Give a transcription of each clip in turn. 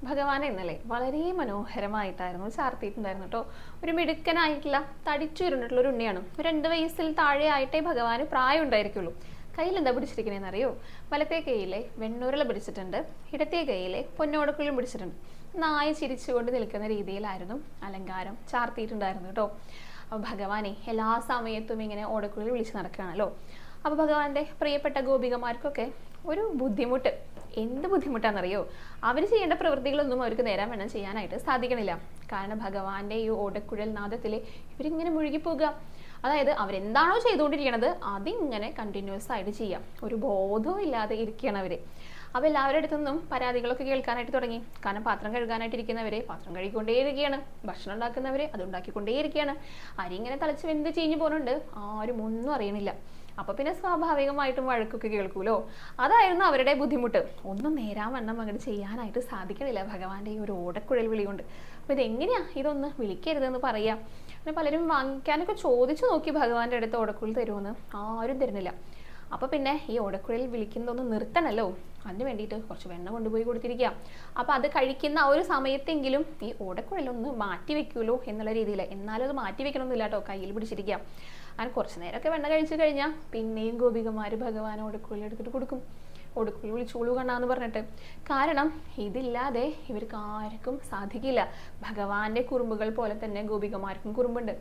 ഭഗവാനെ ഇന്നലെ വളരെ മനോഹരമായിട്ടായിരുന്നു ചാർത്തിയിട്ടുണ്ടായിരുന്നു കേട്ടോ. ഒരു മിടുക്കനായിട്ടുള്ള തടിച്ചുരുണ്ടിട്ടുള്ള ഒരു ഉണ്ണിയാണ്. ഒരു 2 വയസ്സിൽ താഴെ ആയിട്ടേ ഭഗവാന് പ്രായം ഉണ്ടായിരിക്കുള്ളൂ. കയ്യിൽ എന്താ പിടിച്ചിരിക്കണേന്ന് അറിയോ? വലത്തെ കൈയിലെ വെണ്ണൂരല പിടിച്ചിട്ടുണ്ട്, ഇടത്തെ കൈയിലെ പൊന്നോടക്കുള്ളിലും പിടിച്ചിട്ടുണ്ട്. നായ ചിരിച്ചുകൊണ്ട് നിൽക്കുന്ന രീതിയിലായിരുന്നു അലങ്കാരം ചാർത്തിയിട്ടുണ്ടായിരുന്നു കേട്ടോ. അപ്പോൾ ഭഗവാനെ എല്ലാ സമയത്തും ഇങ്ങനെ ഓടക്കുള്ളിൽ വിളിച്ച് നടക്കുകയാണല്ലോ. അപ്പോൾ ഭഗവാന്റെ പ്രിയപ്പെട്ട ഗോപികമാർക്കൊക്കെ ഒരു ബുദ്ധിമുട്ട്. എന്ത് ബുദ്ധിമുട്ടാണെന്നറിയോ? അവർ ചെയ്യേണ്ട പ്രവൃത്തികളൊന്നും അവർക്ക് നേരാൻ വേണം ചെയ്യാനായിട്ട് സാധിക്കണില്ല. കാരണം ഭഗവാന്റെ ഈ ഓടക്കുഴൽ നാദത്തിൽ ഇവരിങ്ങനെ മുഴുകിപ്പോകുക. അതായത് അവരെന്താണോ ചെയ്തുകൊണ്ടിരിക്കണത് അതിങ്ങനെ കണ്ടിന്യൂസ് ആയിട്ട് ചെയ്യാം. ഒരു ബോധവും ഇല്ലാതെ ഇരിക്കുകയാണ് അവർ. അപ്പോൾ എല്ലാവരുടെ അടുത്തു നിന്നും പരാതികളൊക്കെ കേൾക്കാനായിട്ട് തുടങ്ങി. കാരണം പാത്രം കഴുകാനായിട്ട് ഇരിക്കുന്നവരെ പാത്രം കഴുകിക്കൊണ്ടേയിരിക്കുകയാണ്, ഭക്ഷണം ഉണ്ടാക്കുന്നവരെ അത് ഉണ്ടാക്കിക്കൊണ്ടേയിരിക്കുകയാണ്. അരി ഇങ്ങനെ തളിച്ച് വെന്ത് ചീഞ്ഞു പോകുന്നുണ്ട്, ആരും ഒന്നും അറിയണില്ല. അപ്പൊ പിന്നെ സ്വാഭാവികമായിട്ടും വഴക്കൊക്കെ കേൾക്കൂലോ. അതായിരുന്നു അവരുടെ ബുദ്ധിമുട്ട്. ഒന്നും നേരാൻ വണ്ണം അങ്ങോട്ട് ചെയ്യാനായിട്ട് സാധിക്കണില്ല ഭഗവാന്റെ ഈ ഒരു ഓടക്കുഴൽ വിളി കൊണ്ട്. അപ്പൊ ഇതെങ്ങനെയാ ഇതൊന്ന് വിളിക്കരുതെന്ന് പറയാ. പിന്നെ പലരും വാങ്ങിക്കാനൊക്കെ ചോദിച്ചു നോക്കി ഭഗവാന്റെ അടുത്ത് ഓടക്കുഴൽ തരുമെന്ന്, ആരും തരുന്നില്ല. അപ്പൊ പിന്നെ ഈ ഓടക്കുഴൽ വിളിക്കുന്നതൊന്ന് നിർത്തണല്ലോ, അതിന് വേണ്ടിയിട്ട് കുറച്ച് വെണ്ണ കൊണ്ടുപോയി കൊടുത്തിരിക്കുക. അപ്പൊ അത് കഴിക്കുന്ന ആ ഒരു സമയത്തെങ്കിലും ഈ ഓടക്കുഴലൊന്ന് മാറ്റി വെക്കൂലോ എന്നുള്ള രീതിയിൽ. എന്നാലും അത് മാറ്റി വെക്കണമെന്നില്ല കേട്ടോ, കയ്യിൽ പിടിച്ചിരിക്കുക. അങ്ങനെ കുറച്ച് നേരമൊക്കെ വെണ്ണ കഴിച്ചു കഴിഞ്ഞാൽ പിന്നെയും ഗോപികമാര് ഭഗവാൻ ഓടക്കുഴൽ എടുത്തിട്ട് കൊടുക്കും. ഒടുക്കുഴൽ വിളിച്ചോളൂ കണ്ണാന്ന് പറഞ്ഞിട്ട്. കാരണം ഇതില്ലാതെ ഇവർക്ക് ആർക്കും സാധിക്കില്ല. ഭഗവാന്റെ കുറുമ്പുകൾ പോലെ തന്നെ ഗോപികമാർക്കും കുറുമ്പുണ്ട്.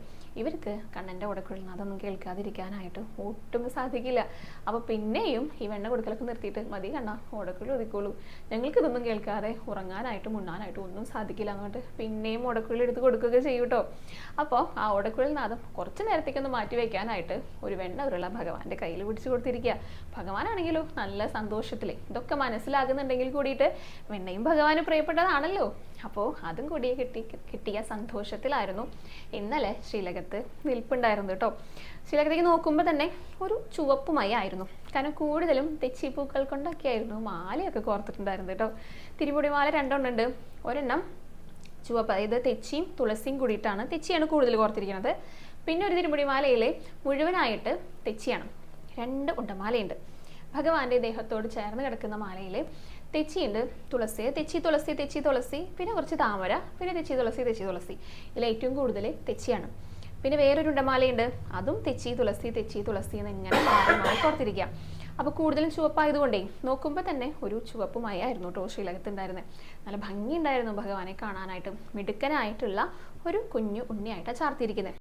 ഇവർക്ക് കണ്ണൻ്റെ ഓടക്കുഴൽ അതൊന്നും കേൾക്കാതിരിക്കാനായിട്ട് ഒട്ടും സാധിക്കില്ല. അപ്പൊ പിന്നെയും ഈ വെണ്ണ കൊടുക്കലൊക്കെ നിർത്തിയിട്ട് മതി കണ്ണ, ഓടക്കുഴൽ ഒതുക്കോളൂ, ഞങ്ങൾക്ക് ഇതൊന്നും കേൾക്കാതെ ഉറങ്ങാനായിട്ടും ഉണ്ണാനായിട്ടും ഒന്നും സാധിക്കില്ല എന്നിട്ട് പിന്നെയും ഓടക്കുഴൽ എടുത്ത് കൊടുക്കുകയൊക്കെ ചെയ്യൂട്ടോ. അപ്പോൾ ആ ഓടക്കുഴൽ നാദം കുറച്ച് നേരത്തേക്കൊന്ന് മാറ്റി വെക്കാനായിട്ട് ഒരു വെണ്ണ ഉരുള ഭഗവാന്റെ കയ്യിൽ പിടിച്ചു കൊടുത്തിരിക്കുക. ഭഗവാനാണെങ്കിലോ നല്ല സന്തോഷത്തില് ഇതൊക്കെ മനസ്സിലാകുന്നുണ്ടെങ്കിൽ കൂടിയിട്ട് വെണ്ണയും ഭഗവാന് പ്രിയപ്പെട്ടതാണല്ലോ. അപ്പോൾ അതും കൂടി കിട്ടിയ സന്തോഷത്തിലായിരുന്നു ഇന്നലെ ശ്രീലകത്ത് നിൽപ്പുണ്ടായിരുന്നു കേട്ടോ. ശ്രീലകത്തേക്ക് നോക്കുമ്പോൾ തന്നെ ഒരു ചുവപ്പുമായി ആയിരുന്നു. കാരണം കൂടുതലും തെച്ചിപ്പൂക്കൾ കൊണ്ടൊക്കെ ആയിരുന്നു മാലയൊക്കെ കോർത്തിട്ടുണ്ടായിരുന്നു കേട്ടോ. തിരുമുടി മാല 2 ഉണ്ട്. ഒരെണ്ണം ചുവപ്പ്, അതായത് തെച്ചിയും തുളസിയും കൂടിയിട്ടാണ്. തെച്ചിയാണ് കൂടുതൽ കോർത്തിരിക്കുന്നത്. പിന്നെ ഒരു തിരുമുടി മാലയിലെ മുഴുവനായിട്ട് തെച്ചിയാണ്. 2 ഉണ്ടമാലയുണ്ട്. ഭഗവാന്റെ ദേഹത്തോട് ചേർന്ന് കിടക്കുന്ന മാലയിൽ തെച്ചിയുണ്ട്, തുളസി, തെച്ചി തുളസി, തെച്ചി തുളസി, പിന്നെ കുറച്ച് താമര, പിന്നെ തെച്ചി തുളസി, തെച്ചി തുളസി. ഇതിൽ ഏറ്റവും കൂടുതൽ തെച്ചിയാണ്. പിന്നെ വേറൊരു ഉണ്ടമാലയുണ്ട്, അതും തെച്ചി തുളസി, തെച്ചി തുളസി എന്ന് ഇങ്ങനെ മാറി മാറി കോർത്തിരിക്കുക. അപ്പോൾ കൂടുതലും ചുവപ്പായതുകൊണ്ടേ നോക്കുമ്പോൾ തന്നെ ഒരു ചുവപ്പുമായിരുന്നു കേട്ടോ ശ്രീലകത്തുണ്ടായിരുന്നത്. നല്ല ഭംഗിയുണ്ടായിരുന്നു ഭഗവാനെ കാണാനായിട്ട്. മിടുക്കനായിട്ടുള്ള ഒരു കുഞ്ഞു ഉണ്ണിയായിട്ടാണ് ചാർത്തിയിരിക്കുന്നത്.